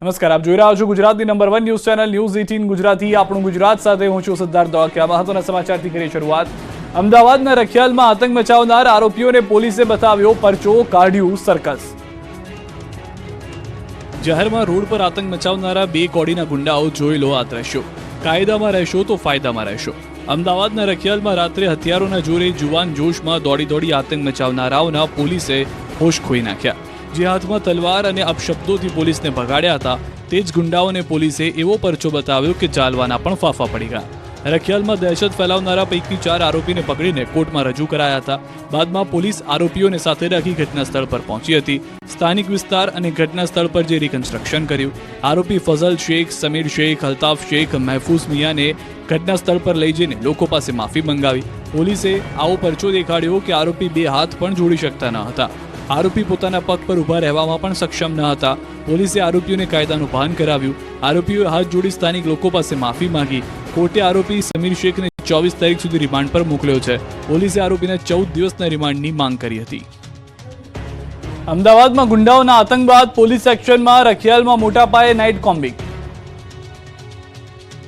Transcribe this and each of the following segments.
નમસ્કાર, આપ જોઈ રહ્યા છો ગુજરાતની number 1 news channel news 18 Gujarati. આપણું ગુજરાત સાથે હું છું સિદ્ધાર્થ દોડકિયા। મહત્વના સમાચારથી કરીએ શરૂઆત। અમદાવાદના રખિયાલમાં આતંક મચાવનાર આરોપીઓને પોલીસે બતાવ્યો પરચો, કાઢ્યું સર્કસ। જાહેરમાં રોડ પર આતંક મચાવનારા બે કોડીના ગુંડાઓ જોઈ લો આ દ્રશ્યો। કાયદામાં રહેશો તો ફાયદામાં રહેશો। અમદાવાદના રખિયાલમાં રાત્રે હથિયારોના જોરે જુવાન જોશમાં દોડી આતંક મચાવનારાઓના પોલીસે હોશ ખોઈ નાખ્યા। જે હાથમાં તલવાર અને અપશબ્દોથી પોલીસને ભગાડ્યા હતા, તે જ ગુંડાઓને પોલીસે એવો પરચો બતાવ્યો કે ચાલવાના પણ ફાફા પડી ગયા। રખિયાલમાં દહેશત ફેલાવનારા પૈકી 4 આરોપીને પકડીને કોર્ટમાં રજૂ કરાયા હતા। બાદમાં પોલીસ આરોપીઓને સાથે રાખી ઘટના સ્થળ પર પહોંચી હતી। સ્થાનિક વિસ્તાર અને ઘટના સ્થળ પર જે રિકન્સ્ટ્રક્શન કર્યું, આરોપી ફઝલ શેખ, સમીર શેખ, અલ્તાફ શેખ, મહેફૂઝ મિયાને ઘટના સ્થળ પર લઈ જઈને લોકો પાસે માફી મંગાવી। પોલીસે આવો પરચો દેખાડ્યો કે આરોપી બે હાથ પણ જોડી શકતા ન હતા। આરોપી પોતાના પગ પર ઊભા રહેવામાં પણ સક્ષમ ન હતા। પોલીસે આરોપીઓને કાયદાનું ભાન કરાવ્યું। આરોપીઓએ હાથ જોડી સ્થાનિક લોકો પાસે માફી માંગી। કોર્ટે આરોપી સમીર શેખને 24 તારીખ સુધી રિમાન્ડ પર મોકલ્યો છે। પોલીસે આરોપીને 14 દિવસના રિમાન્ડની માંગ કરી હતી। અમદાવાદમાં ગુંડાઓના આતંક બાદ પોલીસ એક્શનમાં। રખિયાલમાં મોટા પાયે નાઇટ કોમ્બિંગ।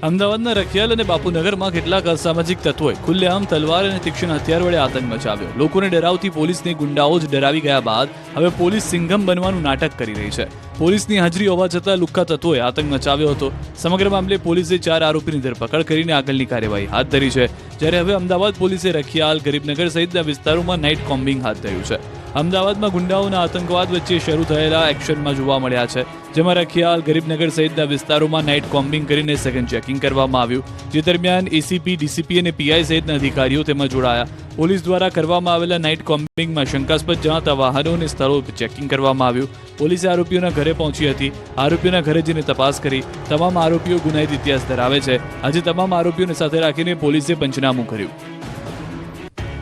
અમદાવાદના રખિયાલ અને બાપુનગરમાં કેટલાક અસામાજિક તત્વોએ ખુલ્લેઆમ તલવાર અને તીક્ષ્ણ હથિયાર વડે આતંક મચાવ્યો। લોકોને ડરાવતી પોલીસને ગુંડાઓ જ ડરાવી ગયા બાદ હવે પોલીસ સિંઘમ બનવાનું નાટક કરી રહી છે। પોલીસની હાજરી હોવા છતાં લુખ્ખા તત્વોએ આતંક મચાવ્યો હતો। સમગ્ર મામલે પોલીસે 4 આરોપીની ધરપકડ કરીને આગળની કાર્યવાહી હાથ ધરી છે। જ્યારે હવે અમદાવાદ પોલીસે રખિયાલ, ગરીબનગર સહિતના વિસ્તારોમાં નાઇટ કોમ્બિંગ હાથ ધર્યું છે। અમદાવાદમાં ગુંડાઓના આતંકવાદ વચ્ચે શરૂ થયેલા એક્શનમાં જોવા મળ્યા છે, જેમાં રખિયાલ, ગરીબનગર સહિતના વિસ્તારોમાં નાઇટ કોમ્બિંગ કરીને સઘન ચેકિંગ કરવામાં આવ્યું। જે દરમિયાન એસીપી, ડીસીપી અને પીઆઈ સહિતના અધિકારીઓ તેમાં જોડાયા। પોલીસ દ્વારા કરવામાં આવેલા નાઇટ કોમ્બિંગમાં શંકાસ્પદ જણાતા વાહનો અને સ્થળો ચેકિંગ કરવામાં આવ્યું। પોલીસે આરોપીઓના ઘરે પહોંચી હતી। આરોપીઓના ઘરે જઈને તપાસ કરી। તમામ આરોપીઓ ગુનાહિત ઇતિહાસ ધરાવે છે। આજે તમામ આરોપીઓને સાથે રાખીને પોલીસે પંચનામું કર્યું।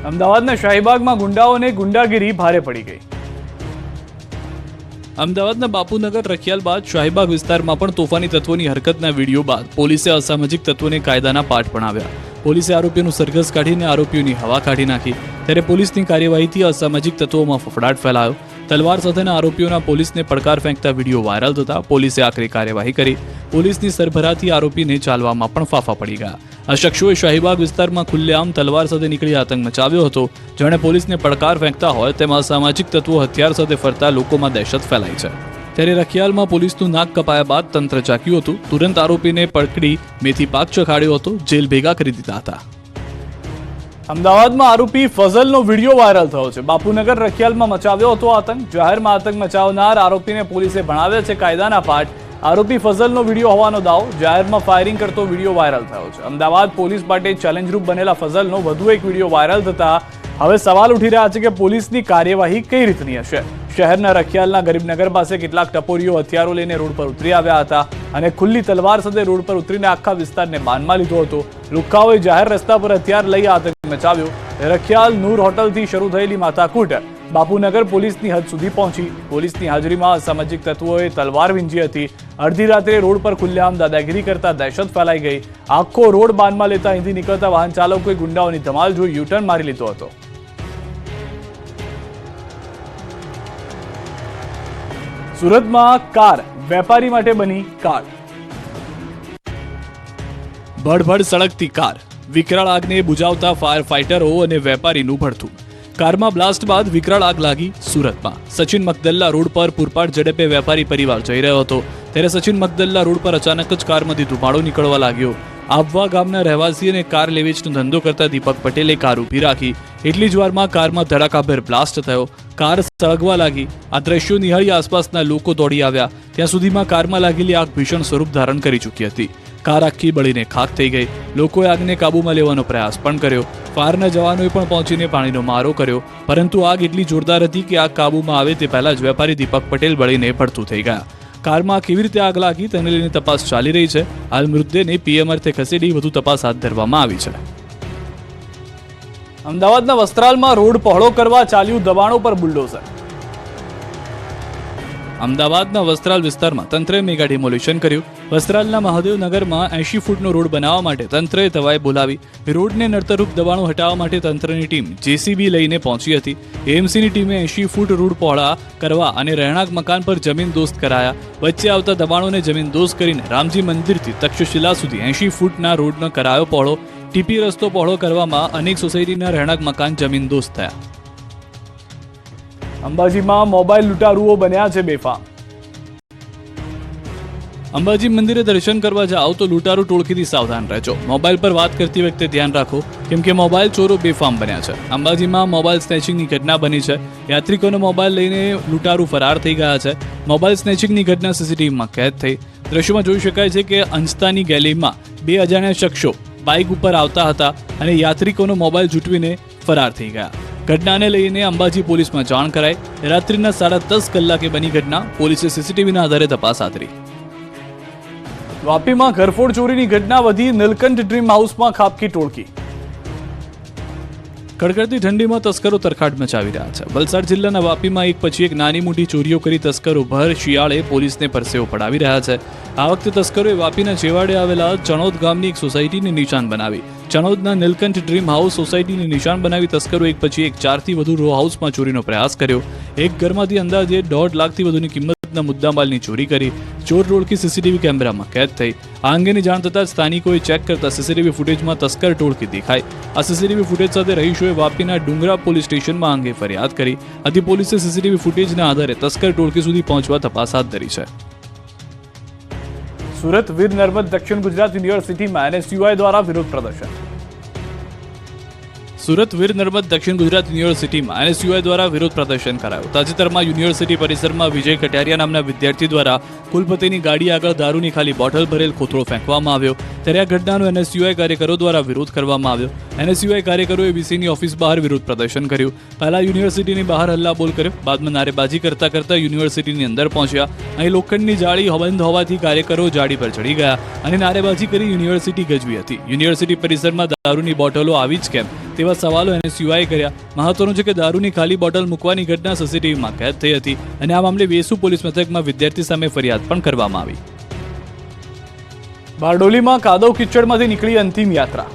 અમદાવાદના શાહીબાગમાં ગુંડાઓને ગુંડાગીરી ભારે પડી ગઈ। અમદાવાદના બાપુનગર, રખિયાલ બાદ શાહીબાગ વિસ્તારમાં પણ તોફાની તત્વોની હરકતના વિડીયો બાદ પોલીસે અસામાજિક તત્વોને કાયદાના પાઠ ભણાવ્યા। પોલીસે આરોપીઓનું સરઘસ કાઢીને આરોપીઓની હવા કાઢી નાખી। ત્યારે પોલીસની કાર્યવાહીથી અસામાજિક તત્વોમાં ફફડાટ ફેલાયો। તલવાર સાથેના આરોપીઓના પોલીસને પડકાર ફેંકતા વિડીયો વાયરલ થતા પોલીસે આકરી કાર્યવાહી કરી। પોલીસની સરભરાથી આરોપીને ચાલવામાં પણ ફાફા પડી ગયા। આ શખ્સોએ શાહીબાગ વિસ્તારમાં ખુલ્લેઆમ તલવાર સાથે નીકળી આતંક મચાવ્યો હતો। જાણે પોલીસને પડકાર ફેંકતા હોય તેમાં અસામાજિક તત્વો હથિયાર સાથે ફરતા લોકોમાં દહેશત ફેલાઈ છે। ત્યારે રખિયાલમાં પોલીસનું નાક કપાયા બાદ તંત્ર ચાક્યું હતું। તુરંત આરોપીને પકડી મેથી પાક ચખાડ્યો હતો, જેલ ભેગા કરી દીધા હતા। અમદાવાદમાં આરોપી ફઝલનો વિડીયો વાયરલ થયો છે। બાપુનગર, રખિયાલમાં મચાવ્યો હતો આતંક। જાહેરમાં આતંક મચાવનાર આરોપીને પોલીસે ભણાવ્યા છે કાયદાના પાઠ। આરોપી ફઝલનો વિડીયો હોવાનો દાવો। જાહેરમાં ફાયરિંગ કરતો વિડીયો વાયરલ થયો છે। અમદાવાદ પોલીસ માટે ચેલેન્જરૂપ બનેલા ફઝલનો વધુ એક વિડીયો વાયરલ થતા હવે સવાલ ઉઠી રહ્યા છે કે પોલીસની કાર્યવાહી કઈ રીતની હશે। શહેરના રખિયાલના ગરીબનગર પાસે કેટલાક ટપોરીઓ હથિયારો લઈને રોડ પર ઉતરી આવ્યા હતા અને ખુલ્લી તલવાર સાથે રોડ પર ઉતરીને આખા વિસ્તારને બાનમાં લીધો હતો। લુખ્ખાઓએ જાહેર રસ્તા પર હથિયાર લઈ આતંક મચાવ્યો। રખિયાલ નૂર હોટલથી શરૂ થયેલી માથાકૂટ બાપુનગર પોલીસની હદ સુધી પહોંચી। પોલીસની હાજરીમાં અસામાજિક તત્વોએ તલવાર વીંજી હતી। અડધી રાત્રે રોડ પર ખુલ્લેઆમ દાદાગીરી કરતા દહેશત ફેલાઈ ગઈ। આખો રોડ બાનમાં લેતા અહીંથી નીકળતા વાહન ચાલકોએ ગુંડાઓની ધમાલ જોઈ યુટર્ન મારી લીધો હતો। સુરતમાં કાર વેપારી માટે બની કાર। ભડભડ સળગતી કાર, વિકરાળ આગને બુઝાવતા ફાયર ફાઇટરો અને વેપારીનું ભડથું। કારમાં બ્લાસ્ટ બાદ વિકરાળ આગ લાગી સુરતમાં। સચિન મકદલ્લા રોડ પર પૂરપાટ ઝડપે વેપારી પરિવાર જઈ રહ્યો હતો, ત્યારે સચિન મકદલ્લા રોડ પર અચાનક જ કારમાંથી ધુમાડો નીકળવા લાગ્યો। આબવા ગામના રહેવાસી અને કાર લેવેચનો ધંધો કરતા દીપક પટેલે કાર ઊભી રાખી। એટલી જ વારમાં કારમાં ધડાકાભેર બ્લાસ્ટ થયો। કાર સળગવા લાગી। આ દ્રશ્યો નિહાળી આસપાસના લોકો દોડી આવ્યા। ત્યાં સુધીમાં કારમાં લાગેલી આગ ભીષણ સ્વરૂપ ધારણ કરી ચૂકી હતી। કાર આખી બળીને ખાક થઈ ગઈ। લોકોએ આગને કાબૂમાં લેવાનો પ્રયાસ પણ કર્યો। ફાયરના જવાનોએ પણ પહોંચીને પાણીનો મારો કર્યો, પરંતુ આગ એટલી જોરદાર હતી કે આગ કાબૂમાં આવે તે પહેલા જ વેપારી દીપક પટેલ બળીને ભડથું થઈ ગયા। કારમાં કેવી રીતે આગ લાગી તેને લઈને તપાસ ચાલી રહી છે। હાલ મૃતદેહને પીએમ અર્થે ખસેડી વધુ તપાસ હાથ ધરવામાં આવી છે। અમદાવાદના વસ્ત્રાલમાં રોડ પહોળો કરવા ચાલ્યું દબાણો પર બુલડોઝર। અમદાવાદના વસ્ત્રાલ વિસ્તારમાં તંત્રે મેગા ડિમોલિશન કર્યું. વસ્ત્રાલના મહાદેવનગરમાં 80 ફૂટનો રોડ બનાવવા માટે તંત્રએ તવાઈ બોલાવી. રોડને નડતરરૂપ દબાણો હટાવવા માટે તંત્રની ટીમ જેસીબી લઈને પહોંચી હતી. એએમસીની ટીમે 80 ફૂટ રોડ પહોળા કરવા અને રહેણાંક મકાન પર જમીન દોસ્ત કરાયા. વચ્ચે આવતા દબાણોને જમીન દોસ્ત કરીને રામજી મંદિરથી તક્ષશિલા સુધી 80 ફૂટના રોડનો કરાયો પહોળો. ટીપી રસ્તો પહોળો કરવામાં અનેક સોસાયટીના રહેણાંક મકાન જમીન દોસ્ત થયા. અંબાજીમાં મોબાઈલ લૂંટારુઓ બન્યા છે બેફામ. અંબાજી મંદિરે દર્શન કરવા જાઓ તો લૂંટારૂ ટોળકીથી સાવધાન રહેજો. મોબાઈલ પર વાત કરતી વખતે ધ્યાન રાખો, કેમ કે મોબાઈલ ચોરો બેફામ બન્યા છે. અંબાજીમાં મોબાઈલ સ્નેચિંગની ઘટના બની છે. યાત્રિકોનો મોબાઈલ લઈને લૂંટારૂ ફરાર થઈ ગયા છે. મોબાઈલ સ્નેચિંગની ઘટના સીસીટીવીમાં કેદ થઈ. દ્રશ્યોમાં જોઈ શકાય છે કે અંજતાની ગેલીમાં 2 અજાણ્યા શખ્સો બાઇક ઉપર આવતા હતા અને યાત્રિકોનો મોબાઈલ ઝૂંટવીને ફરાર થઈ ગયા. ઘટનાને લઈને અંબાજી પોલીસમાં જાણ કરાઈ. રાત્રિના 10:30 કલાકે બની ઘટના. પોલીસે સીસીટીવીના આધારે તપાસ હાથ ધરી. વાપીમાં ઘરફોડ ચોરીની ઘટના વધી. નીલકંઠ ડ્રીમ હાઉસમાં ખાબકી ટોળકી. કડકડતી ઠંડીમાં તસ્કરો તરખાટ મચાવી રહ્યા છે. વલસાડ જિલ્લાના વાપીમાં એક પછી એક નાની મોટી ચોરીઓ કરી તસ્કરો ભર શિયાળે પોલીસને પરસેવો પડાવી રહ્યા છે. આ વખતે તસ્કરોએ વાપીના છેવાડે આવેલા ચણોદ ગામની એક સોસાયટીને નિશાન બનાવી. ચણોદના નીલકંઠ ડ્રીમ હાઉસ સોસાયટીને નિશાન બનાવી તસ્કરો એક પછી એક 4થી વધુ રો હાઉસમાં ચોરીનો પ્રયાસ કર્યો. એક ઘરમાંથી અંદાજે 1.5 લાખથી વધુની કિંમતના મુદ્દામાલની ચોરી કરી. ચોર ટોળકી સીસીટીવી કેમેરામાં કેદ થઈ. આ અંગેની જાણ થતાં સ્થાનિકોએ ચેક કરતા સીસીટીવી ફૂટેજમાં તસ્કર ટોળકી દેખાઈ. આ સીસીટીવી ફૂટેજ સાથે રહીશોએ વાપીના ડુંગરા પોલીસ સ્ટેશનમાં અંગે ફરિયાદ કરી. આથી પોલીસે સીસીટીવી ફૂટેજના આધારે તસ્કર ટોળકી સુધી પહોંચવા તપાસ હાથ ધરી છે. સુરત વીર નર્મદ દક્ષિણ ગુજરાત યુનિવર્સિટીમાં એનએસયુઆઈ દ્વારા વિરોધ પ્રદર્શન. સુરત વીર નર્મદ દક્ષિણ ગુજરાત યુનિવર્સિટીમાં એનએસયુઆઈ દ્વારા વિરોધ પ્રદર્શન કરાયું. તાજેતરમાં યુનિવર્સિટી પરિસરમાં વિજય કટારિયા નામના વિદ્યાર્થી દ્વારા કુલપતિની ગાડી આગળ દારૂની ખાલી બોટલ ભરેલ કોથળો ફેંકવામાં આવ્યો. ત્યારે આ ઘટનાનો એનએસયુઆઈ કાર્યકરો દ્વારા વિરોધ કરવામાં આવ્યો. એનએસયુઆઈ કાર્યકરોએ વીસીની ઓફિસ બહાર વિરોધ પ્રદર્શન કર્યું. પહેલા યુનિવર્સિટીની બહાર હલ્લાબોલ કર્યો. બાદમાં નારેબાજી કરતા યુનિવર્સિટીની અંદર પહોંચ્યા. અહીં લોખંડની જાળી બંધ હોવાથી કાર્યકરો જાળી પર ચડી ગયા અને નારેબાજી કરી યુનિવર્સિટી ગજવી હતી. યુનિવર્સિટી પરિસરમાં દારૂની બોટલો આવી જ કેમ તેવા સવાલો એનએસયુઆઈએ કર્યા. મહત્વનું છે કે દારૂની ખાલી બોટલ મૂકવાની ઘટના સીસીટીવીમાં કેદ થઈ હતી અને આ મામલે વેસુ પોલીસ મથકમાં વિદ્યાર્થી સામે ફરિયાદ પણ કરવામાં આવી. બારડોલીમાં કાદવ કિચડમાંથી નીકળી અંતિમ યાત્રા.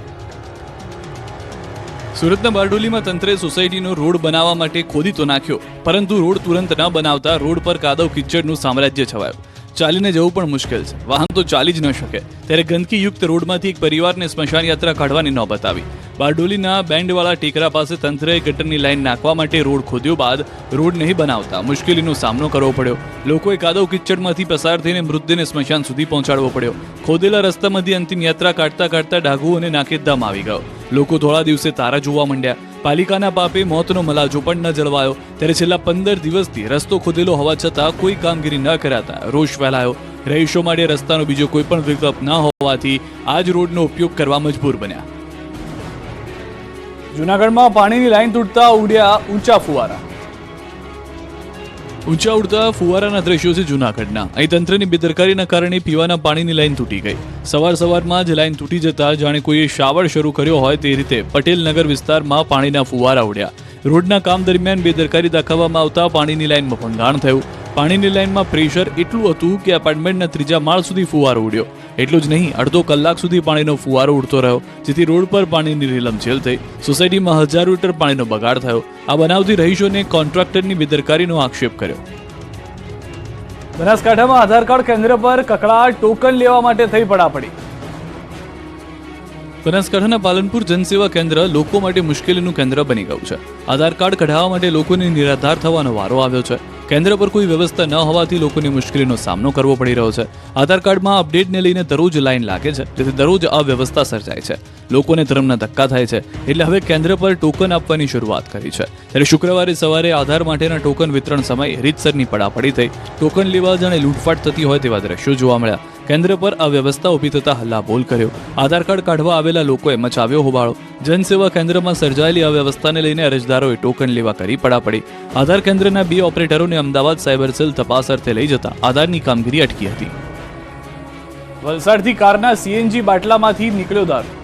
સુરતના બારડોલીમાં તંત્રે સોસાયટીનો રોડ બનાવવા માટે ખોદી તો નાખ્યો, પરંતુ રોડ તુરંત ન બનાવતા રોડ પર કાદવ કિચડનું સામ્રાજ્ય છવાયું. ચાલીને જવું પણ મુશ્કેલ છે. વાહન તો ચાલી જ ન શકે. ત્યારે ગંદકીયુક્ત રોડમાંથી એક પરિવારને સ્મશાન યાત્રા કાઢવાની નોબત આવી. બારડોલીના બેન્ડવાળા ટેકરા પાસે તંત્રએ ગટરની લાઈન નાખવા માટે રોડ ખોદ્યો બાદ રોડ નહીં બનાવતા મુશ્કેલીનો સામનો કરવો પડ્યો. લોકોએ કાદવ કિચડમાંથી પસાર થઈને મૃતદેહને સ્મશાન સુધી પહોંચાડવો પડ્યો. ખોદેલા રસ્તામાંથી અંતિમ યાત્રા કાઢતા ડાઘુ અને નાકેદમ આવી ગયો. લોકો થોડા દિવસે તારા જોવા માંડ્યા. પાલિકાના પાપે મોતનો મલાજો પણ ન જળવાયો. ત્યારે છેલ્લા 15 દિવસથી રસ્તો ખોદેલો હોવા છતાં કોઈ કામગીરી ન કરાતા રોષ ફેલાયો. રહીશો માટે રસ્તાનો બીજો કોઈ પણ વિકલ્પ ન હોવાથી આ જ રોડનો ઉપયોગ કરવા મજબૂર બન્યા. જૂનાગઢમાં પાણીની લાઈન તૂટતા ઉડ્યા ઊંચા ફુવારા. ઊંચા ઉડતા ફુવારાના દ્રશ્યો છે જૂનાગઢના. અહીં તંત્રની બેદરકારીના કારણે પીવાના પાણીની લાઈન તૂટી ગઈ. સવારમાં જ લાઈન તૂટી જતા જાણે કોઈએ શાવર શરૂ કર્યો હોય તે રીતે પટેલનગર વિસ્તારમાં પાણીના ફુવારા ઉડ્યા. રોડના કામ દરમિયાન બેદરકારી દાખવવામાં આવતા પાણીની લાઈનમાં ભંગાણ થયું. પાણીની લાઈનમાં પ્રેશર એટલું હતું કે એપાર્ટમેન્ટના 3જા માળ સુધી ફુવારો ઉડ્યો. એટલું જ નહીં, અડધો કલાક સુધી પાણીનો ફુવારો ઉડતો રહ્યો, જેથી રોડ પર પાણીની રેલમછેલ થઈ. સોસાયટીમાં 1000 લીટર પાણીનો બગાડ થયો. આ બનાવથી રહીશોને કોન્ટ્રાક્ટરની બેદરકારીનો આક્ષેપ કર્યો. બનાસકાંઠામાં આધાર કાર્ડ કેન્દ્ર પર કકળાટ. ટોકન લેવા માટે થઈ પડાપડી. બનાસકાંઠાના પાલનપુર જનસેવા કેન્દ્ર લોકો માટે મુશ્કેલીનું કેન્દ્ર બની ગયું છે. આધાર કાર્ડ કઢાવવા માટે લોકોને નિરાધાર થવાનો વારો આવ્યો છે. કેન્દ્ર પર કોઈ વ્યવસ્થા ન હોવાથી લોકોને મુશ્કેલીનો સામનો કરવો પડી રહ્યો છે. આધાર કાર્ડમાં અપડેટને લઈને દરરોજ લાઈન લાગે છે, જેથી દરરોજ અવ્યવસ્થા સર્જાય છે. લોકોને ધર્મના ધક્કા થાય છે, એટલે હવે કેન્દ્ર પર ટોકન આપવાની શરૂઆત કરી છે. ત્યારે શુક્રવારે સવારે આધાર માટેના ટોકન વિતરણ સમયે રીતસરની પડાપડી થઈ. ટોકન લેવા જાણે લૂંટફાટ થતી હોય તેવા દ્રશ્યો જોવા મળ્યા. કેન્દ્ર પર અવ્યવસ્થા ઊભી થતા હલ્લાબોલ કર્યો. આધાર કાર્ડ કાઢવા આવેલા લોકોએ મચાવ્યો હોબાળો. જનસેવા કેન્દ્રમાં સર્જાયેલી અવ્યવસ્થાને લઈને અરજદારોએ ટોકન લેવા કરી પડાપડી. આધાર કેન્દ્રના 2 ઓપરેટરોને અમદાવાદ સાયબર સેલ તપાસ અર્થે લઈ જતા આધારની કામગીરી અટકી હતી. વલસાડથી કારના સીએનજી બાટલામાંથી નીકળ્યો દારૂ.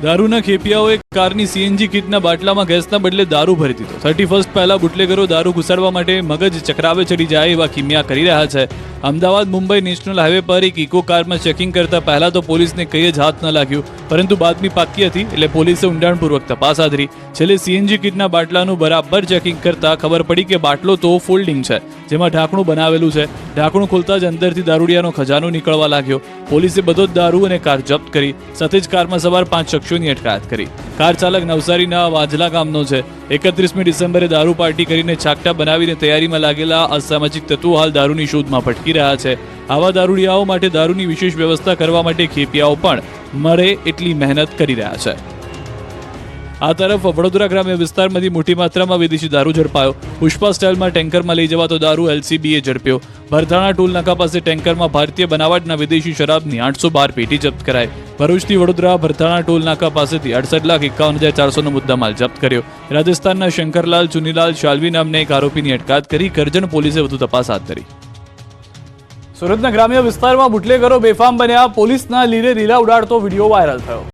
દારૂના ખેપિયાઓએ કારની સીએનજી કિટના બાટલામાં ગેસના બદલે દારૂ ભરી દીધો. 31 પહેલા બુટલેગરો દારૂ ઘુસાડવા માટે મગજ ચક્રાવે ચડી જાય એવા કિમિયા કરી રહ્યા છે. અમદાવાદ મુંબઈ નેશનલ હાઈવે પર એક ઇકો કારમાં ચેકિંગ કરતા પહેલા તો પોલીસને કંઈ જ હાથ ન લાગ્યું, પરંતુ બાતમી પાકી હતી એટલે પોલીસે ઊંડાણપૂર્વક તપાસ આદરી. છેલ્લે સીએનજી કિટના બાટલાનું બરાબર ચેકિંગ કરતા ખબર પડી કે બાટલો તો ફોલ્ડિંગ છે, જેમાં ઢાંકણું બનાવેલું છે. ઢાંકણું ખોલતા જ અંદરથી દારૂડિયાનો ખજાનો નીકળવા લાગ્યો. પોલીસે બધો જ દારૂ અને કાર જપ્ત કરી. સાથે જ કારમાં સવાર 5 શખ્સોની અટકાયત કરી. કાર ચાલક નવસારીના વાજલા ગામનો છે. 31મી ડિસેમ્બરે દારૂ પાર્ટી કરીને છાકટા બનાવીને તૈયારીમાં લાગેલા અસામાજિક તત્વો હાલ દારૂની શોધમાં ભટકી રહ્યા છે. આવા દારૂડિયાઓ માટે દારૂની વિશેષ વ્યવસ્થા કરવા માટે ખેપિયાઓ પણ મળે એટલી મહેનત કરી રહ્યા છે. આ તરફ વડોદરા ગ્રામ્ય વિસ્તારમાંથી મોટી માત્રામાં વિદેશી દારૂ ઝડપાયો. પુષ્પા સ્ટાઇલમાં ટેન્કરમાં લઈ જવાતો દારૂ એલસીબીએ ઝડપ્યો. ભરથાણા ટોલ નાકા પાસે ટેન્કરમાં ભારતીય બનાવટના વિદેશી શરાબની 812 પેટી જપ્ત કરાઈ. ભરૂચથી વડોદરા ભરથાણા ટોલ નાકા પાસેથી 68,51,400નો મુદ્દામાલ જપ્ત કર્યો. રાજસ્થાનના શંકરલાલ ચુનીલાલ શાલવી નામના એક આરોપીની અટકાયત કરી. કરજણ પોલીસે વધુ તપાસ હાથ ધરી. સુરતના ગ્રામ્ય વિસ્તારમાં બુટલેગરો બેફામ બન્યા. પોલીસના લીરે લીલા ઉડાડતો વિડીયો વાયરલ થયો.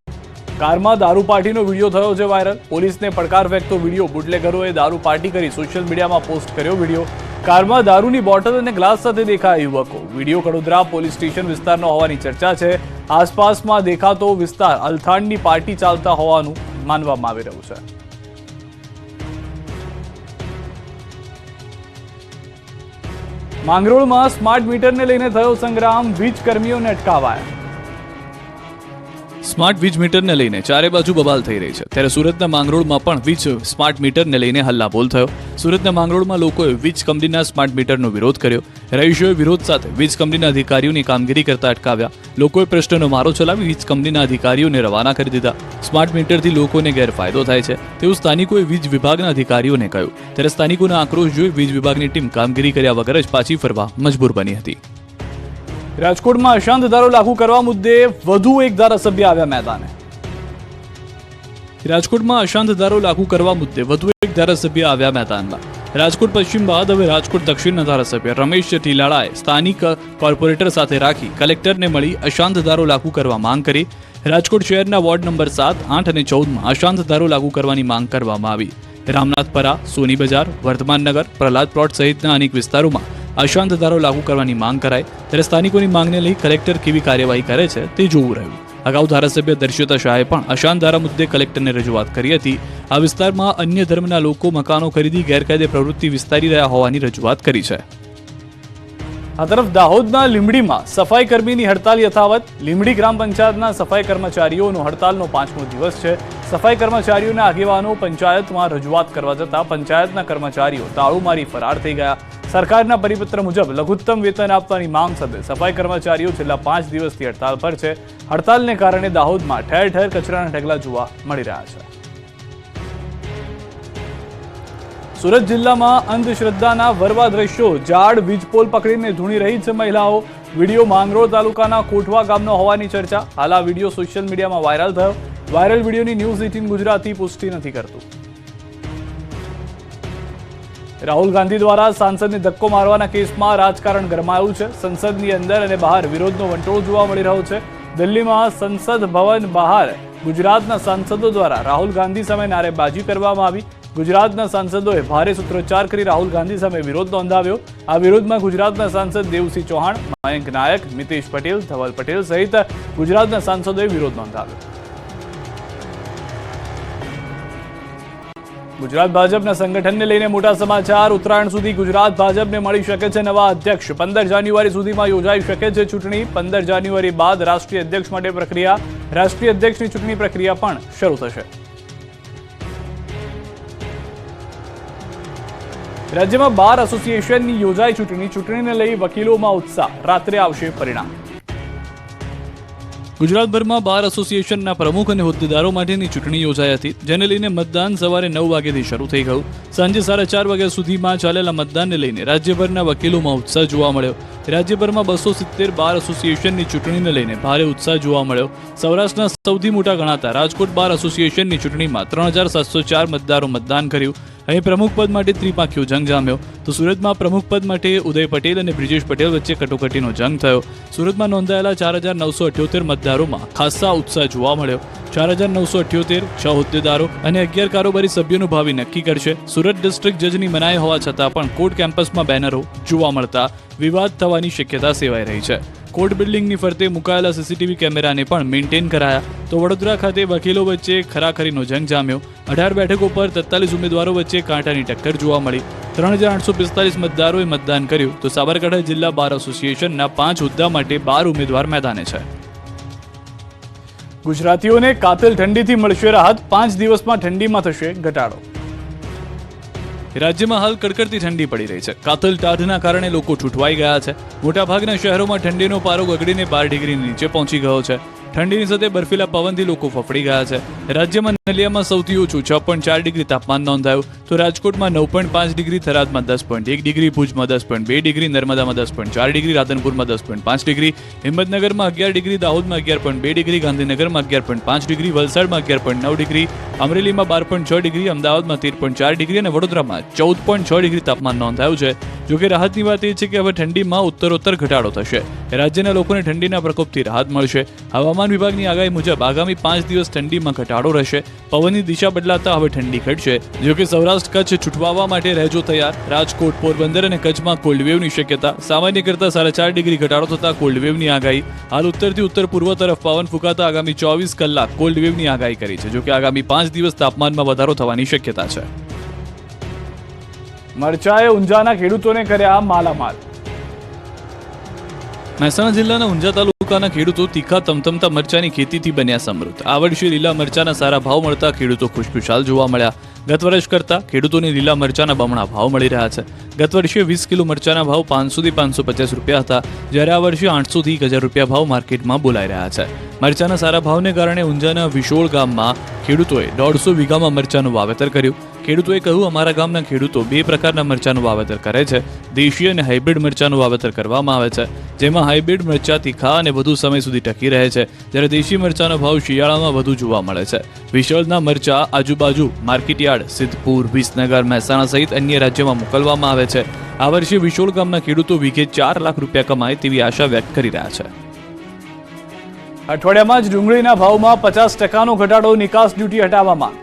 કારમાં દારૂ પાર્ટીનો વિડીયો થયો છે વાયરલ. પોલીસને પડકાર ફેંકતો વિડીયો બુટલેગરોએ દારૂ પાર્ટી કરી સોશિયલ મીડિયામાં પોસ્ટ કર્યો. વિડીયો કારમાં દારૂની બોટલ અને ગ્લાસ સાથે દેખાયા યુવકો. વિડીયો કડોદરા પોલીસ સ્ટેશન વિસ્તારનો હોવાની ચર્ચા છે. આસપાસમાં દેખાતો વિસ્તાર અલથાણની પાર્ટી ચાલતા હોવાનું માનવામાં આવી રહ્યું છે. માંગરોળમાં સ્માર્ટ મીટરને લઈને થયો સંગ્રામ. વીજ કર્મીઓને અટકાવાયા. સ્માર્ટ વીજ મીટરને લઈને ચારે બાજુ બબાલ થઈ રહી છે, ત્યારે સુરતના માંગરોળમાં પણ વીજ સ્માર્ટ મીટરને લઈને હલ્લાબોલ થયો. સુરતના માંગરોળમાં લોકોએ વીજ કંપનીના સ્માર્ટ મીટરનો વિરોધ કર્યો. રહીશોએ વિરોધ સાથે વીજ કંપનીના અધિકારીઓની કામગીરી કરતા અટકાવ્યા. લોકોએ પ્રશ્નનો મારો ચલાવી વીજ કંપનીના અધિકારીઓને રવાના કરી દીધા. સ્માર્ટ મીટરથી લોકોને ગેરફાયદો થાય છે તેવું સ્થાનિકોએ વીજ વિભાગના અધિકારીઓને કહ્યું. ત્યારે સ્થાનિકોના આક્રોશ જોઈ વીજ વિભાગની ટીમ કામગીરી કર્યા વગર જ પાછી ફરવા મજબૂર બની હતી. રાજકોટમાં અશાંત ધારો લાગુ કરવા મુદ્દે વધુ એક ધારાસભ્ય આવ્યા મેદાને. રાજકોટમાં અશાંત ધારો લાગુ કરવા મુદ્દે વધુ એક ધારાસભ્ય આવ્યા મેદાનમાં. રાજકોટ પશ્ચિમ બાદ હવે રાજકોટ દક્ષિણના ધારાસભ્ય રમેશ ટીલાળાએ સ્થાનિક કોર્પોરેટર સાથે રાખી કલેક્ટરને મળી અશાંત ધારો લાગુ કરવા માંગ કરી. રાજકોટ શહેરના વોર્ડ નંબર 7, 8 અને 14માં અશાંત ધારો લાગુ કરવાની માંગ કરવામાં આવી. રામનાથપરા, સોની બજાર, વર્ધમાનનગર, પ્રહલાદ પ્લોટ સહિતના અનેક વિસ્તારોમાં અશાંત ધારો લાગુ કરવાની માંગ કરાઈ. ત્યારે સ્થાનિકોની માંગને લઈ કલેક્ટર કેવી કાર્યવાહી કરે છે તે જોવું રહ્યું. અગાઉ ધારાસભ્ય દર્શિતા શાહે પણ અશાંત ધારા મુદ્દે કલેક્ટરને રજૂઆત કરી હતી. આ વિસ્તારમાં અન્ય ધર્મના લોકો મકાનો ખરીદી ગેરકાયદે પ્રવૃત્તિ વિસ્તારી રહ્યા હોવાની રજૂઆત કરી છે. આ તરફ દાહોદના લીંબડીમાં સફાઈ કર્મીની હડતાલ યથાવત. લીંબડી ગ્રામ પંચાયતના સફાઈ કર્મચારીઓનો હડતાલનો 5મો દિવસ છે. સફાઈ કર્મચારીઓના આગેવાનો પંચાયતમાં રજૂઆત કરવા જતા પંચાયતના કર્મચારીઓ તાળું મારી ફરાર થઈ ગયા. સરકારના પરિપત્ર મુજબ લઘુત્તમ વેતન આપવાની માંગ સાથે સફાઈ કર્મચારીઓ છેલ્લા 5 દિવસથી હડતાલ પર છે. હડતાલને કારણે દાહોદમાં ઠેર ઠેર કચરાના ઢગલા જોવા મળી રહ્યા છે. સુરત જિલ્લામાં અંધશ્રદ્ધાના વરવા દ્રશ્યો. ઝાડ વીજપોલ પકડીને ધૂણી રહી છે મહિલાઓ. વિડીયો માંગરોળ તાલુકાના કોઠવા ગામનો હોવાની ચર્ચા. હાલ આ વિડીયો સોશિયલ મીડિયામાં વાયરલ થયો. વાયરલ વિડીયોની ન્યૂઝ 18 ગુજરાતી પુષ્ટિ નથી કરતું. રાહુલ ગાંધી દ્વારા સાંસદને ધક્કો મારવાના કેસમાં રાજકારણ ગરમાયું છે. સંસદની અંદર અને બહાર વિરોધનો વંટોળ જોવા મળી રહ્યો છે. દિલ્હીમાં સંસદ ભવન બહાર ગુજરાતના સાંસદો દ્વારા રાહુલ ગાંધી સામે નારેબાજી કરવામાં આવી. ગુજરાતના સાંસદોએ ભારે સૂત્રોચ્ચાર કરી રાહુલ ગાંધી સામે વિરોધ નોંધાવ્યો. આ વિરોધમાં ગુજરાતના સાંસદ દેવસિંહ ચૌહાણ, મયંક નાયક, મિતેશ પટેલ, ધવલ પટેલ સહિત ગુજરાતના સાંસદોએ વિરોધ નોંધાવ્યો. ગુજરાત ભાજપના સંગઠનને લઈને મોટા સમાચાર. ઉત્તરાયણ સુધી ગુજરાત ભાજપને મળી શકે છે નવા અધ્યક્ષ. 15 જાન્યુઆરી સુધીમાં યોજાઈ શકે છે ચૂંટણી. 15 જાન્યુઆરી બાદ રાષ્ટ્રીય અધ્યક્ષ માટે પ્રક્રિયા. રાષ્ટ્રીય અધ્યક્ષની ચૂંટણી પ્રક્રિયા પણ શરૂ થશે. રાજ્યમાં બાર એસોસિએશનની યોજાઈ ચૂંટણી. ચૂંટણીને લઈ વકીલોમાં ઉત્સાહ. રાત્રે આવશે પરિણામ. ગુજરાતભરમાં બાર એસોસિએશનના પ્રમુખ અને હોદ્દેદારો માટેની ચૂંટણી યોજાઈ હતી, જેને લઈને મતદાન સવારે 9 વાગ્યાથી શરૂ થઈ ગયું. સાંજે 4:30 વાગ્યા સુધીમાં ચાલેલા મતદાનને લઈને રાજ્યભરના વકીલોમાં ઉત્સાહ જોવા મળ્યો. રાજ્યભરમાં 270 બાર એસોસિએશનની ચૂંટણીને લઈને ભારે ઉત્સાહ જોવા મળ્યો. સૌરાષ્ટ્રના સૌથી મોટા ગણાતા રાજકોટ બાર એસોસિએશનની ચૂંટણીમાં 3704 મતદારો મતદાન કર્યું. અહીં પ્રમુખ પદ માટે ત્રિપાંખીયો જંગ જામ્યો તો સુરતમાં પ્રમુખ પદ માટે ઉદય પટેલ અને બ્રિજેશ પટેલ વચ્ચે કટોકટીનો જંગ થયો. સુરતમાં નોંધાયેલા 4,978 મતદારોમાં ખાસ્સા ઉત્સાહ જોવા મળ્યો. 4,978 6 હોદ્દેદારો અને 11 કારોબારી સભ્યોનું ભાવિ નક્કી કરશે. સુરત ડિસ્ટ્રિક્ટ જજની મનાઈ હોવા છતાં પણ કોર્ટ કેમ્પસમાં બેનરો જોવા મળતા વિવાદ થવાની શક્યતા સેવાઈ રહી છે. કોર્ટ બિલ્ડિંગની ફરતે મુકાયેલા સીસીટીવી કેમેરાને પણ મેન્ટેન કરાયા તો વડોદરા ખાતે વકીલો વચ્ચે ખરાખરીનો જંગ જામ્યો. 18 બેઠકો પર 43 ઉમેદવારો વચ્ચે કાંટાની ટક્કર જોવા મળી. 3,845 મતદારોએ મતદાન કર્યું તો સાબરકાંઠા જિલ્લા બાર એસોસિએશનના 5 હોદ્દા માટે 12 ઉમેદવાર મેદાને છે. ગુજરાતીઓને કાતિલ ઠંડીથી મળશે રાહત, 5 દિવસમાં ઠંડીમાં થશે ઘટાડો. રાજ્યમાં હાલ કડકડતી ઠંડી પડી રહી છે. કાતિલ ટાઢના કારણે લોકો ઠૂંઠવાઈ ગયા છે. મોટાભાગના શહેરોમાં ઠંડીનો પારો ગગડીને 12 ડિગ્રીની નીચે પહોંચી ગયો છે. ઠંડીની સાથે બર્ફીલા પવનથી લોકો ફફડી ગયા છે. રાજ્યમાં નલિયામાં સૌથી ઓછું 6.4 ડિગ્રી તાપમાન નોંધાયું તો રાજકોટમાં 9.5 ડિગ્રી, થરાદમાં 10.1 ડિગ્રી, ભુજમાં 10.2 ડિગ્રી, નર્મદામાં 10.4 ડિગ્રી, રાધનપુરમાં 10.5 ડિગ્રી, હિંમતનગરમાં 11 ડિગ્રી, દાહોદમાં 11.2 ડિગ્રી, ગાંધીનગરમાં 11.5 ડિગ્રી, વલસાડમાં 11.9 ડિગ્રી, અમરેલીમાં 12.6 ડિગ્રી, અમદાવાદમાં 13.4 ડિગ્રી અને વડોદરામાં 14.6 ડિગ્રી તાપમાન નોંધાયું છે. જોકે રાહતની વાત એ છે કે હવે ઠંડીમાં ઉત્તરોત્તર ઘટાડો થશે. રાજ્યના લોકોને ઠંડીના પ્રકોપથી રાહત મળશે. હવામાન વિભાગની આગાહી મુજબ આગામી 5 દિવસ ઠંડીમાં ઘટાડો રહેશે. પવનની દિશા બદલાતા હવે ઠંડી ઘટશે. જોકે સૌરાષ્ટ્ર કચ્છ છૂટવાવા માટે રહેજો તૈયાર. રાજકોટ, પોરબંદર અને કચ્છમાં કોલ્ડ વેવની શક્યતા. સામાન્ય કરતાં 4.5 ડિગ્રી ઘટાડો થતા કોલ્ડ વેવની આગાહી. હાલ ઉત્તરથી ઉત્તર પૂર્વ તરફ પવન ફૂંકાતા આગામી 24 કલાક કોલ્ડ વેવની આગાહી કરી છે. જોકે આગામી 5 દિવસ તાપમાનમાં વધારો થવાની શક્યતા છે. મરચાએ ઊંઝાના ખેડૂતોને કર્યા માલામાલ. મહેસાણા જિલ્લાના ઊંઝા તાલુકાના ખેડૂતો તીખા તમતમતા મરચાની ખેતીથી બન્યા સમૃદ્ધ. આ વર્ષે લીલા મરચાના સારા ભાવ મળતા ખેડૂતો ખુશખુશાલ જોવા મળ્યા. ગત વર્ષ કરતા ખેડૂતોને લીલા મરચાના બમણા ભાવ મળી રહ્યા છે. ગત વર્ષે 20 કિલો મરચાના ભાવ 500 થી 550 રૂપિયા હતા, જ્યારે આ વર્ષે 800 થી 1000 રૂપિયા ભાવ માર્કેટમાં બોલાઈ રહ્યા છે. મરચાના સારા ભાવને કારણે ઊંઝાના વિશોળ ગામમાં ખેડૂતોએ 150 વીઘામાં મરચાનું વાવેતર કર્યું. ખેડૂતોએ કહ્યું, અમારા ગામના ખેડૂતો 2 પ્રકારના મરચાનું વાવેતર કરે છે. દેશી અને હાઇબ્રિડ મરચાનું વાવેતર કરવામાં આવે છે, જેમાં હાઇબ્રિડ મરચા તીખા અને વધુ સમય સુધી ટકી રહે છે, જ્યારે દેશી મરચાનો ભાવ શિયાળામાં વધુ જોવા મળે છે. વિશોળના મરચા આજુબાજુ માર્કેટયાર્ડ, સિદ્ધપુર, વિસનગર, મહેસાણા સહિત અન્ય રાજ્યોમાં મોકલવામાં આવે છે. આ વર્ષે વિશોળ ગામના ખેડૂતો વીઘે 4 લાખ રૂપિયા કમાય તેવી આશા વ્યક્ત કરી રહ્યા છે. અઠવાડિયામાં જ ડુંગળીના ભાવમાં 50% ઘટાડો, નિકાસ ડ્યુટી હટાવવામાં.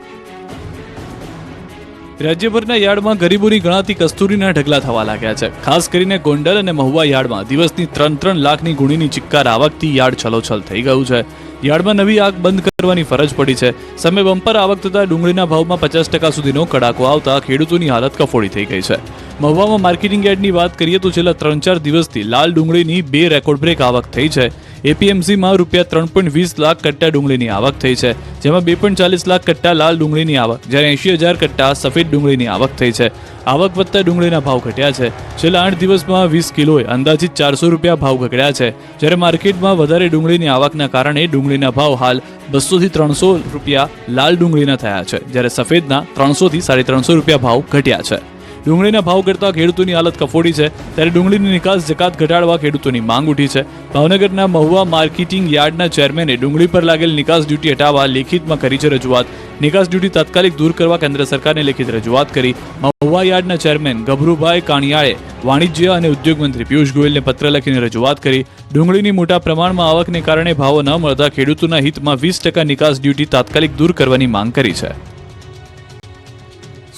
રાજ્યભરના યાર્ડમાં ગરીબોની ગણાતી કસ્તુરીના ઢગલા થવા લાગ્યા છે. ખાસ કરીને ગોંડલ અને મહુવા યાર્ડમાં દિવસની 3 લાખની ગુણીની ચિક્કાર આવકથી યાર્ડ છલોછલ થઈ ગયું છે. યાર્ડમાં નવી આગ બંધ કરવાની ફરજ પડી છે. સામે બમ્પર આવક થતા ડુંગળીના ભાવમાં 50% સુધીનો કડાકો આવતા ખેડૂતોની હાલત કફોડી થઈ ગઈ છે. મહુવામાં માર્કેટિંગ યાર્ડની વાત કરીએ તો છેલ્લા 3-4 દિવસથી લાલ ડુંગળીની 2 રેકોર્ડ બ્રેક આવક થઈ છે. એપીએમસીમાં રૂપિયા 3.20 લાખ કટ્ટા ડુંગળીની આવક થઈ છે, જેમાં 2.40 લાખ કટ્ટા લાલ ડુંગળીની આવક, જ્યારે 80,000 કટ્ટા સફેદ ડુંગળીની આવક થઈ છે. આવક વધતા ડુંગળીના ભાવ ઘટ્યા છે. છેલ્લા 8 દિવસમાં 20 કિલોએ અંદાજિત 400 રૂપિયા ભાવ ઘટ્યા છે, જ્યારે માર્કેટમાં વધારે ડુંગળીની આવકના કારણે ડુંગળીના ભાવ હાલ 200 થી 300 રૂપિયા લાલ ડુંગળીના થયા છે, જ્યારે સફેદના 300 થી 350 રૂપિયા ભાવ ઘટ્યા છે. ડુંગળીના ભાવ કરતાં ખેડૂતોની હાલત કફોડી છે, ત્યારે ડુંગળીની નિકાસ જકાત ઘટાડવા ખેડૂતોની માંગ ઉઠી છે. ભાવનગરના મહુવા માર્કેટિંગ યાર્ડના ચેરમેને ડુંગળી પર લાગેલ નિકાસ ડ્યુટી હટાવવા લેખિતમાં કરી છે રજૂઆત. નિકાસ ડ્યુટી તાત્કાલિક દૂર કરવા કેન્દ્ર સરકારને લેખિત રજૂઆત કરી. મહુવા યાર્ડના ચેરમેન ગભરુભાઈ કાણિયાળે વાણિજ્ય અને ઉદ્યોગ મંત્રી પિયુષ ગોયલને પત્ર લખીને રજૂઆત કરી. ડુંગળીની મોટા પ્રમાણમાં આવકને કારણે ભાવો ન મળતા ખેડૂતોના હિતમાં 20% નિકાસ ડ્યુટી તાત્કાલિક દૂર કરવાની માંગ કરી છે.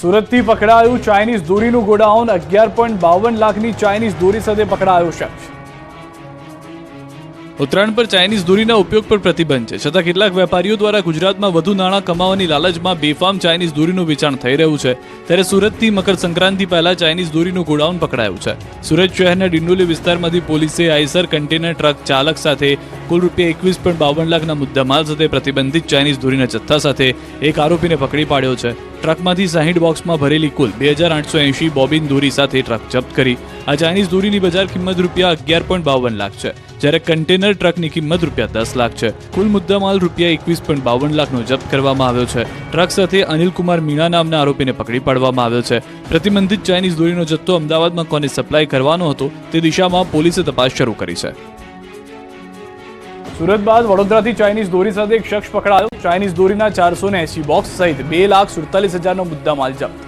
સુરતથી પકડાયું ચાઇનીઝ દોરીનું ગોડાઉન. 11.52 લાખની ચાઇનીઝ દોરી સાથે પકડાયો શખ્સ. ઉત્તરાયણ પર ચાઇનીઝ દોરીના ઉપયોગ પર પ્રતિબંધ છે, છતાં કેટલાક વેપારીઓ દ્વારા ગુજરાતમાં વધુ નાણાં કમાવાની લાલચમાં બેફામ ચાઇનીઝ દોરીનું વેચાણ થઈ રહ્યું છે. ત્યારે સુરતથી મકર સંક્રાંતિ પહેલા ચાઇનીઝ દોરીનું ગોડાઉન પકડાયું છે. સુરત શહેરના ડિંડોલી વિસ્તારમાંથી પોલીસે આઈસર કન્ટેનર ટ્રક ચાલક સાથે કુલ રૂપિયા 21.52 લાખના મુદ્દામાલ સાથે પ્રતિબંધિત ચાઇનીઝ દોરીના જથ્થા સાથે એક આરોપીને પકડી પાડ્યો છે. ટ્રકમાંથી 60 બોક્સમાં ભરેલી કુલ 2880 બોબિન દોરી સાથે ટ્રક જપ્ત કરી. આ ચાઇનીઝ દોરીની બજાર કિંમત રૂપિયા 11.52 લાખ છે, જ્યારે કન્ટેનર ટ્રકની કિંમત રૂપિયા 10 લાખ છે. કુલ મુદ્દામાલ રૂપિયા 21.52 લાખનો જપ્ત કરવામાં આવ્યો છે. ટ્રક સાથે અનિલકુમાર મીણા નામના આરોપીને પકડી પાડવામાં આવ્યો છે. પ્રતિબંધિત ચાઇનીઝ દોરીનો જથ્થો અમદાવાદમાં કોને સપ્લાય કરવાનો હતો તે દિશામાં પોલીસે તપાસ શરૂ કરી છે. સુરત બાદ વડોદરાથી ચાઇનીઝ દોરી સાથે એક શખ્સ પકડાયો. ચાઇનીઝ દોરીના 480 બોક્સ સહિત 2,47,000નો મુદ્દામાલ જપ્ત.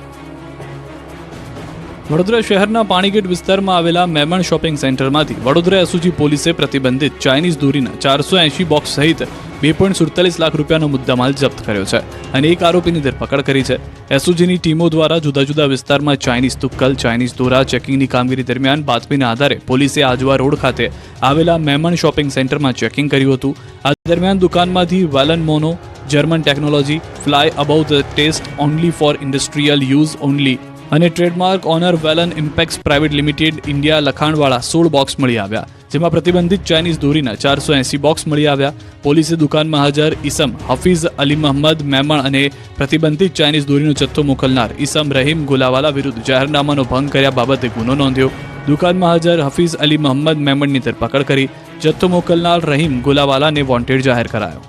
વડોદરા શહેરના પાણીગેટ વિસ્તારમાં આવેલા મેમણ શોપિંગ સેન્ટરમાંથી વડોદરા એસઓજી પોલીસે પ્રતિબંધિત ચાઇનીઝ દોરીના 480 બોક્સ સહિત 2.47 લાખ રૂપિયાનો મુદ્દામાલ જપ્ત કર્યો છે અને એક આરોપીની ધરપકડ કરી છે. એસઓજીની ટીમો દ્વારા જુદા જુદા વિસ્તારમાં ચાઇનીઝ તુક્કલ, ચાઇનીઝ દોરા ચેકિંગની કામગીરી દરમિયાન બાતમીના આધારે પોલીસે આજવા રોડ ખાતે આવેલા મેમણ શોપિંગ સેન્ટરમાં ચેકિંગ કર્યું હતું. આ દરમિયાન દુકાનમાંથી Welan mono, German technology, fly above the test only for industrial use only અને trademark owner Welan Impex private limited India લખાણવાળા 16 બોક્સ મળી આવ્યા, જેમાં પ્રતિબંધિત ચાઇનીઝ દોરીના 480 બોક્સ મળી આવ્યા. પોલીસે દુકાનમાં હાજર ઇસમ હફીઝ અલી મહમ્મદ મેમણ અને પ્રતિબંધિત ચાઇનીઝ દોરીનો જથ્થો મોકલનાર ઇસમ રહીમ ગુલાવાલા વિરુદ્ધ જાહેરનામાનો ભંગ કર્યા બાબતે ગુનો નોંધ્યો. દુકાનમાં હાજર હફીઝ અલી મહમ્મદ મેમણની ધરપકડ કરી જથ્થો મોકલનાર રહીમ ગુલાવાલાને વોન્ટેડ જાહેર કરાયો.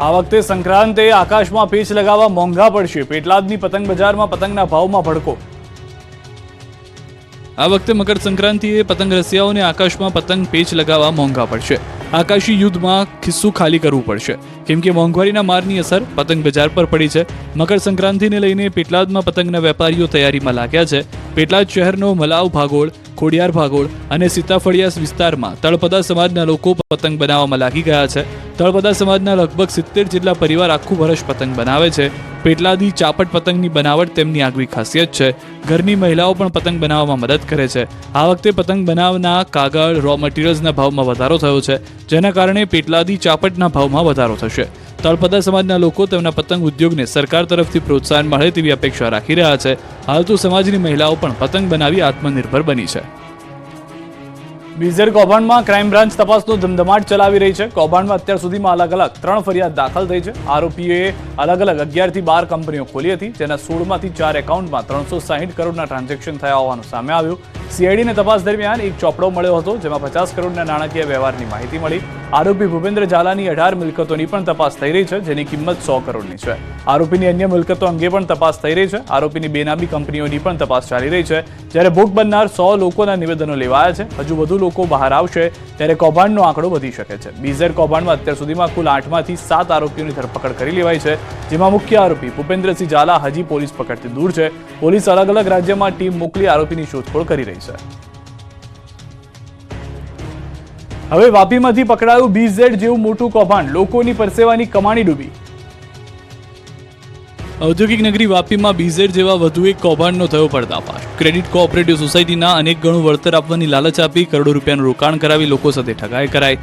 આ વખતે સંક્રાંતે આકાશમાં પેચ લગાવવા મોંઘા પડશે. પેટલાદની પતંગ બજારમાં પતંગના ભાવમાં ભડકો. આ વખતે મકર સંક્રાંતિએ પતંગ રસિયાઓને આકાશમાં પતંગ પેચ લગાવવા મોંઘા પડશે. આકાશી યુદ્ધમાં ખિસ્સું ખાલી કરવું પડશે, કેમ કે મોંઘવારીના મારની અસર પતંગ બજાર પર પડી છે. મકર સંક્રાંતિને લઈને પેટલાદમાં પતંગના વેપારીઓ તૈયારીમાં લાગ્યા છે. પેટલાદ શહેરનો મલાવ ભાગોળ, ખોડિયાર ભાગોળ અને સીતાફળિયા વિસ્તારમાં તળપદા સમાજના લોકો પતંગ બનાવવામાં લાગી ગયા છે. તળપદા સમાજના લગભગ 70 જેટલા પરિવાર આખું વર્ષ પતંગ બનાવે છે. પેટલાદી ચાપટ પતંગની બનાવટ તેમની આગવી ખાસિયત છે. ઘરની મહિલાઓ પણ પતંગ બનાવવામાં મદદ કરે છે. આ વખતે પતંગ બનાવના કાગળ, રો મટીરિયલ્સના ભાવમાં વધારો થયો છે, જેના કારણે પેટલાદી ચાપટના ભાવમાં વધારો થશે. તળપદા સમાજના લોકો તેમના પતંગ ઉદ્યોગને સરકાર તરફથી પ્રોત્સાહન મળે તેવી અપેક્ષા રાખી રહ્યા છે. હાલ તો સમાજની મહિલાઓ પણ પતંગ બનાવી આત્મનિર્ભર બની છે. બીઝેડ કૌભાંડમાં ક્રાઇમ બ્રાન્ચ તપાસનો ધમધમાટ ચલાવી રહી છે. કૌભાંડમાં અત્યાર સુધીમાં અલગ અલગ 3 ફરિયાદ દાખલ થઈ છે. આરોપીઓએ અલગ અલગ 11 થી 12 કંપનીઓ ખોલી હતી, જેના 16માંથી 4 એકાઉન્ટમાં 360 કરોડના ટ્રાન્ઝેક્શન થયા હોવાનું સામે આવ્યું. સીઆઈડીને તપાસ દરમિયાન એક ચોપડો મળ્યો હતો, જેમાં 50 કરોડના નાણાકીય વ્યવહારની માહિતી મળી. આરોપી ભૂપેન્દ્ર ઝાલાની 18 મિલકતોની પણ તપાસ થઈ રહી છે, જેની કિંમત 100 કરોડની છે. આરોપીની અન્ય મિલકતો અંગે પણ તપાસ થઈ રહી છે. આરોપીની બેનામી કંપનીઓની પણ તપાસ ચાલી રહી છે. જ્યારે ભોગ બનનાર 100 લોકોના નિવેદનો લેવાયા છે. હજુ વધુ લોકો બહાર આવશે ત્યારે કૌભાંડનો આંકડો વધી શકે છે. બીઝેડ કૌભાંડમાં અત્યાર સુધીમાં કુલ 8માંથી 7 આરોપીઓની ધરપકડ કરી લેવાઈ છે, જેમાં મુખ્ય આરોપી ભૂપેન્દ્રસિંહ ઝાલા હજી પોલીસ પકડથી દૂર છે. પોલીસ અલગ અલગ રાજ્યમાં ટીમ મોકલી આરોપીની શોધખોળ કરી રહી છે. હવે વાપીમાંથી પકડાયું બીઝેડ જેવું મોટું કૌભાંડ, લોકોની પરસેવાની કમાણી ડૂબી. ઔદ્યોગિક નગરી વાપીમાં બીઝેડ જેવા વધુ એક કૌભાંડનો થયો પર્દાફાશ. ક્રેડિટ કોઓપરેટિવ સોસાયટીના અનેક ગણું વળતર આપવાની લાલચ આપી કરોડો રૂપિયાનું રોકાણ કરાવી લોકો સાથે ઠગાઈ કરાઈ.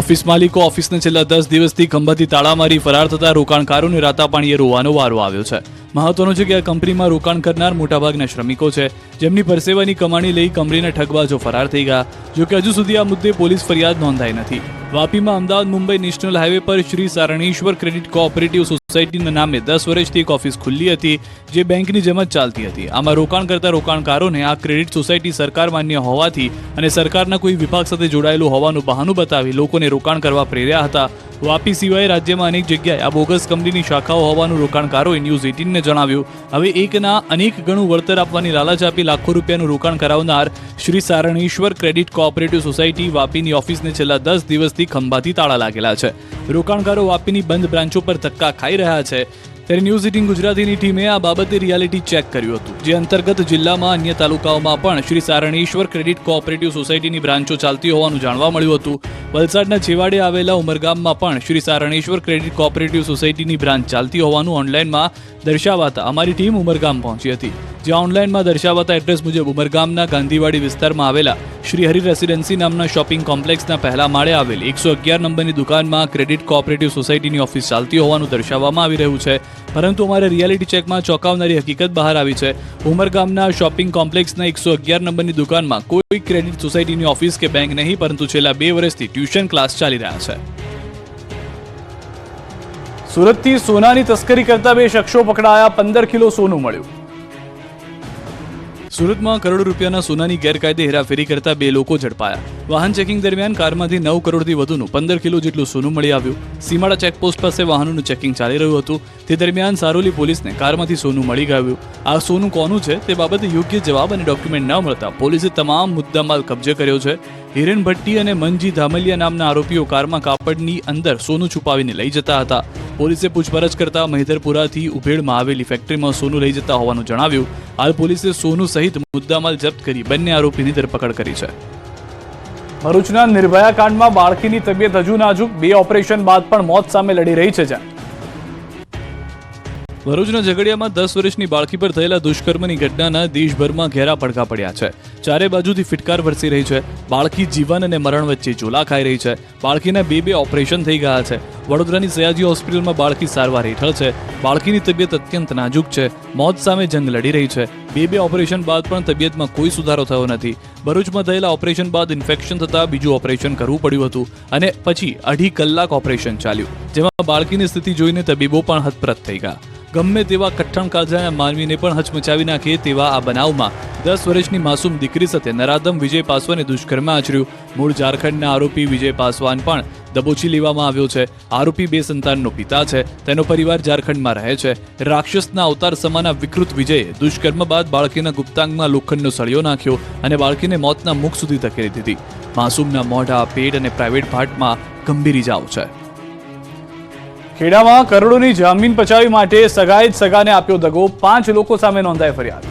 ઓફિસ માલિકો ઓફિસને છેલ્લા 10 દિવસથી ખંભાથી તાળા મારી ફરાર થતા રોકાણકારોને રાતા પાણીએ રોવાનો વારો આવ્યો છે. મહત્વનું છે કે આ કંપનીમાં રોકાણ કરનાર મોટાભાગના શ્રમિકો છે, જેમની પરસેવાની કમાણી લઈ કંપનીના ઠગબાજો ફરાર થઈ ગયા. જોકે હજુ સુધી આ મુદ્દે પોલીસ ફરિયાદ નોંધાઈ નથી. વાપીમાં અમદાવાદ મુંબઈ નેશનલ હાઈવે પર શ્રી સારણેશ્વર ક્રેડિટ કોઓપરેટિવ સોસાયટીના નામે 10 વર્ષથી એક ઓફિસ ખુલ્લી હતી, જે બેંકની જેમ જ ચાલતી હતી. આમાં રોકાણ કરતા રોકાણકારોને આ ક્રેડિટ સોસાયટી સરકાર માન્ય હોવાથી અને સરકારના કોઈ વિભાગ સાથે જોડાયેલું હોવાનું બહાનું બતાવી લોકોને રોકાણ કરવા પ્રેર્યા હતા. વાપી સિવાય રાજ્યમાં અનેક જગ્યાએ આ બોગસ કંપનીની શાખાઓ હોવાનું રોકાણકારોએ ન્યૂઝ 18ને જણાવ્યું. હવે એકના અનેક ગણું વળતર આપવાની લાલચ આપી લાખો રૂપિયાનું રોકાણ કરાવનાર શ્રી સારણેશ્વર ક્રેડિટ કોઓપરેટિવ સોસાયટી વાપીની ઓફિસને છેલ્લા 10 દિવસથી ખંભાથી તાળા લાગેલા છે. રોકાણકારો વાપીની બંધ બ્રાન્ચો પર ધક્કા ખાઈ રહ્યા છે. ત્યારે ન્યૂઝ 18 ગુજરાતીની ટીમે આ બાબતે રિયાલિટી ચેક કર્યું હતું, જે અંતર્ગત જિલ્લામાં અન્ય તાલુકાઓમાં પણ શ્રી સારણેશ્વર ક્રેડિટ કોઓપરેટિવ સોસાયટીની બ્રાન્ચો ચાલતી હોવાનું જાણવા મળ્યું હતું. વલસાડના છેવાડે આવેલા ઉમરગામમાં પણ શ્રી સારણેશ્વર ક્રેડિટ કોઓપરેટિવ સોસાયટીની બ્રાન્ચ ચાલતી હોવાનું ઓનલાઈનમાં દર્શાવાતા અમારી ટીમ ઉમરગામ પહોંચી હતી, જ્યાં ઓનલાઈનમાં દર્શાવાતા એડ્રેસ મુજબ ઉમરગામના ગાંધીવાડી વિસ્તારમાં આવેલા શ્રી હરિ રેસિડેન્સી નામના શોપિંગ કોમ્પ્લેક્સના પહેલા માળે આવેલ 111 નંબરની દુકાનમાં ક્રેડિટ કોઓપરેટિવ સોસાયટીની ઓફિસ ચાલતી હોવાનું દર્શાવવામાં આવી રહ્યું છે. પરંતુ અમારા રિયાલિટી ચેકમાં ચોંકાવનારી હકીકત બહાર આવી છે. ઉમરગામના શોપિંગ કોમ્પ્લેક્સના 111 નંબરની દુકાનમાં કોઈ ક્રેડિટ સોસાયટીની ઓફિસ કે બેંક નહીં, પરંતુ છેલ્લા 2 વર્ષથી ટ્યુશન ક્લાસ ચાલી રહ્યા છે. સુરતથી સોનાની તસ્કરી કરતા 2 શખ્સો પકડાયા, 15 કિલો સોનું મળ્યું. સુરતમાં કરોડો રૂપિયાના સોનાની ગેરકાયદે હેરાફેરી કરતા 2 લોકો ઝડપાયા. વાહન ચેકિંગ દરમિયાન કારમાંથી 9 કરોડથી વધુનું 15 કિલો જેટલું સોનું મળી આવ્યું. સીમાડા ચેકપોસ્ટ પાસે વાહનોનું ચેકિંગ ચાલી રહ્યું હતું. તે દરમિયાન સારોલી પોલીસને કારમાંથી સોનું મળી ગયું. આ સોનું કોનું છે તે બાબતે યોગ્ય જવાબ અને ડોક્યુમેન્ટ ન મળતા પોલીસે તમામ મુદ્દામાલ કબજે કર્યો છે. હિરેન ભટ્ટી અને મનજી ધામલિયા નામના આરોપીઓ કારમાં કાપડની અંદર સોનું છુપાવીને લઈ જતા હતા. પોલીસે પૂછપરછ કરતા મહેદરપુરાથી ઉભેડમાં આવેલી ફેક્ટરીમાં સોનું લઈ જતા હોવાનું જણાવ્યું. હાલ પોલીસે સોનું સહિત મુદ્દામાલ જપ્ત કરી બંને આરોપીની ધરપકડ કરી છે. ભરૂચના નિર્ભયા કાંડમાં બાળકીની તબિયત હજુ નાજુક, 2 ઓપરેશન બાદ પણ મોત સામે લડી રહી છે. ભરૂચના ઝઘડિયામાં 10 વર્ષની બાળકી પર થયેલા દુષ્કર્મની ઘટનાના દેશભરમાં ઘેરા પડઘા પડ્યા છે. ચારે બાજુથી ફિટકાર વરસી રહી છે. બાળકી જીવન અને મરણ વચ્ચે ઝોલા ખાઈ રહી છે. બાળકીના 2 ઓપરેશન થઈ ગયા છે. વડોદરાની સયાજી હોસ્પિટલમાં બાળકી સારવાર હેઠળ છે. બાળકીની તબિયત અત્યંત નાજુક છે. મોત સામે જંગ લડી રહી છે. 2 ઓપરેશન બાદ પણ તબિયતમાં કોઈ સુધારો થયો નથી. ભરૂચમાં થયેલા ઓપરેશન બાદ ઇન્ફેક્શન થતા બીજું ઓપરેશન કરવું પડ્યું હતું અને પછી 2.5 કલાક ઓપરેશન ચાલ્યું, જેમાં બાળકીની સ્થિતિ જોઈને તબીબો પણ હતપ્રત થઈ ગયા. ગમે તેવા કઠણ કાળજાના માનવીને પણ હચમચાવી નાખે તેવા આ બનાવમાં 10 વર્ષની માસૂમ દીકરી સાથે નરાધમ વિજય પાસવાને દુષ્કર્મ આચર્યું. મૂળ ઝારખંડના આરોપી વિજય પાસવાન પણ દબોચી લેવામાં આવ્યો છે. આરોપી 2 સંતાનનો પિતા છે. તેનો પરિવાર ઝારખંડમાં રહે છે. રાક્ષસના અવતાર સમાના વિકૃત વિજયે દુષ્કર્મ બાદ બાળકીના ગુપ્તાંગમાં લોખંડનો સળિયો નાખ્યો અને બાળકીને મોતના મુખ સુધી ધકેલી દીધી. માસૂમના મોઢા, પેટ અને પ્રાઇવેટ પાર્ટમાં ગંભીર ઇજાઓ છે. ખેડામાં કરોડોની જામીન પચાવી માટે સગાએ જ સગાને આપ્યો દગો, 5 લોકો સામે નોંધાઈ ફરિયાદ.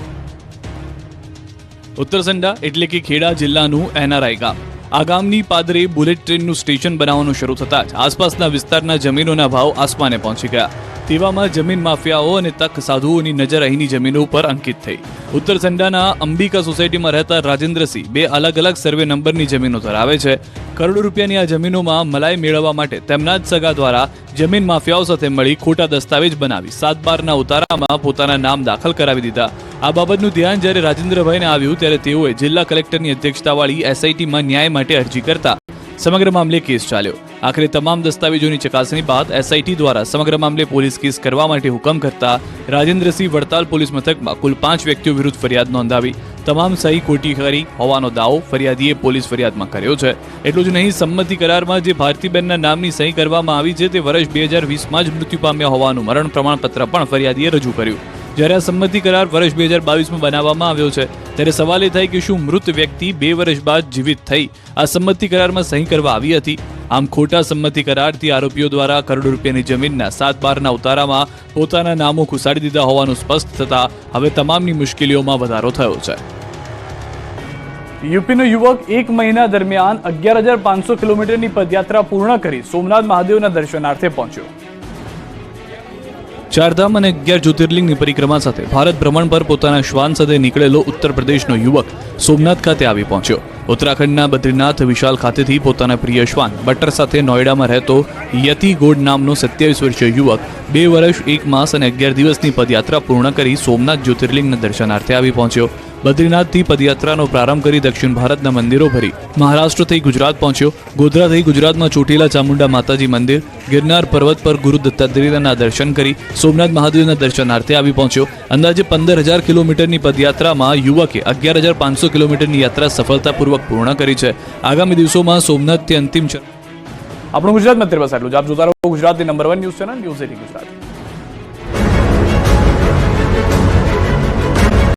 ઉત્તરસંડા એટલે કે ખેડા જિલ્લાનું એનઆરઆઈ ગામ. આ ગામની પાદરે બુલેટ ટ્રેનનું સ્ટેશન બનાવવાનું શરૂ થતાં જ આસપાસના વિસ્તારના જમીનોના ભાવ આસમાને પહોંચી ગયા. તેવામાં જમીન માફિયાઓ અને તક સાધુઓની નજર અહીંની જમીનો ઉપર અંકિત થઈ. ઉત્તરસંડાના અંબિકા સોસાયટીમાં રહેતા રાજેન્દ્રસિંહ 2 અલગ અલગ સર્વે નંબરની જમીનો ધરાવે છે. કરોડો રૂપિયાની આ જમીનોમાં મલાઈ મેળવવા માટે તેમના જ સગા દ્વારા જમીન માફિયાઓ સાથે મળી ખોટા દસ્તાવેજ બનાવી 7/12ના ઉતારામાં પોતાના નામ દાખલ કરાવી દીધા. આ બાબતનું ધ્યાન જ્યારે રાજેન્દ્રભાઈને આવ્યું ત્યારે તેઓએ જિલ્લા કલેક્ટરની અધ્યક્ષતાવાળી એસઆઈટીમાં ન્યાય માટે અરજી કરતા સમગ્ર મામલે કેસ ચાલ્યો. આખરે તમામ દસ્તાવેજોની ચકાસણી બાદ એસઆઈટી દ્વારા સમગ્ર મામલે પોલીસ કેસ કરવા માટે હુકમ કરતા રાજેન્દ્રસિંહ વડતાલ પોલીસ મથકમાં કુલ 5 વ્યક્તિઓ વિરુદ્ધ ફરિયાદ નોંધાવી. તમામ સહી ખોટી કરી હોવાનો દાવો ફરિયાદીએ પોલીસ ફરિયાદમાં કર્યો છે. એટલું જ નહીં, સંમતિ કરારમાં જે ભારતીબેનના નામની સહી કરવામાં આવી છે તે વર્ષ 2020માં જ મૃત્યુ પામ્યા હોવાનું મરણ પ્રમાણપત્ર પણ ફરિયાદીએ રજૂ કર્યું. જ્યારે આ સંમતિ કરાર વર્ષ 2022માં બનાવવામાં આવ્યો છે ત્યારે સવાલ એ થાય કે શું મૃત વ્યક્તિ 2 વર્ષ બાદ જીવિત થઈ આ સંમતિ કરારમાં સહી કરવા આવી હતી? આમ ખોટા સંમતિ કરારથી આરોપીઓ દ્વારા કરોડો રૂપિયાની જમીનના 7/12ના ઉતારામાં પોતાના નામો ઘુસાડી દીધા હોવાનું સ્પષ્ટ થતા હવે તમામની મુશ્કેલીઓમાં વધારો થયો છે. યુપીનો યુવક 1 મહિના દરમિયાન 11,500 કિલોમીટરની પદયાત્રા પૂર્ણ કરી સોમનાથ મહાદેવના દર્શનાર્થે પહોંચ્યો. 4 ધામ અને 11 જ્યોતિર્લિંગની પરિક્રમા સાથે ભારત ભ્રમણ પર પોતાના શ્વાન સાથે નીકળેલો ઉત્તર પ્રદેશનો યુવક સોમનાથ ખાતે આવી પહોંચ્યો. ઉત્તરાખંડના બદ્રીનાથ વિશાલ ખાતેથી પોતાના પ્રિય શ્વાન બટર સાથે નોઈડામાં રહેતો યતિ ગોડ નામનો 27 વર્ષીય યુવક 2 વર્ષ 1 માસ અને 11 દિવસની પદયાત્રા પૂર્ણ કરી સોમનાથ જ્યોતિર્લિંગના દર્શનાર્થે આવી પહોંચ્યો. બદ્રીનાથથી પદયાત્રાનો પ્રારંભ કરી દક્ષિણ ભારતના મંદિરો ભરી મહારાષ્ટ્ર થઈ ગુજરાત પહોંચ્યો. ગોધરા થઈ ગુજરાતમાં ચોટીલા ચામુંડા માતાજી મંદિર, ગિરનાર પર્વત પર ગુરુ દત્તાત્રેયના દર્શન કરી સોમનાથ મહાદેવના દર્શનાર્થે આવી પહોંચ્યો. અંદાજે 15,000 કિલોમીટરની પદયાત્રામાં યુવકે 11,500 કિલોમીટરની યાત્રા સફળતાપૂર્વક પૂર્ણ કરી છે. આગામી દિવસોમાં સોમનાથથી અંતિમ આપણું ગુજરાતમાં અત્યારે બસ આટલું જ. આપ જોતા રહો ગુજરાતની number 1 news channel news 18 Gujarat.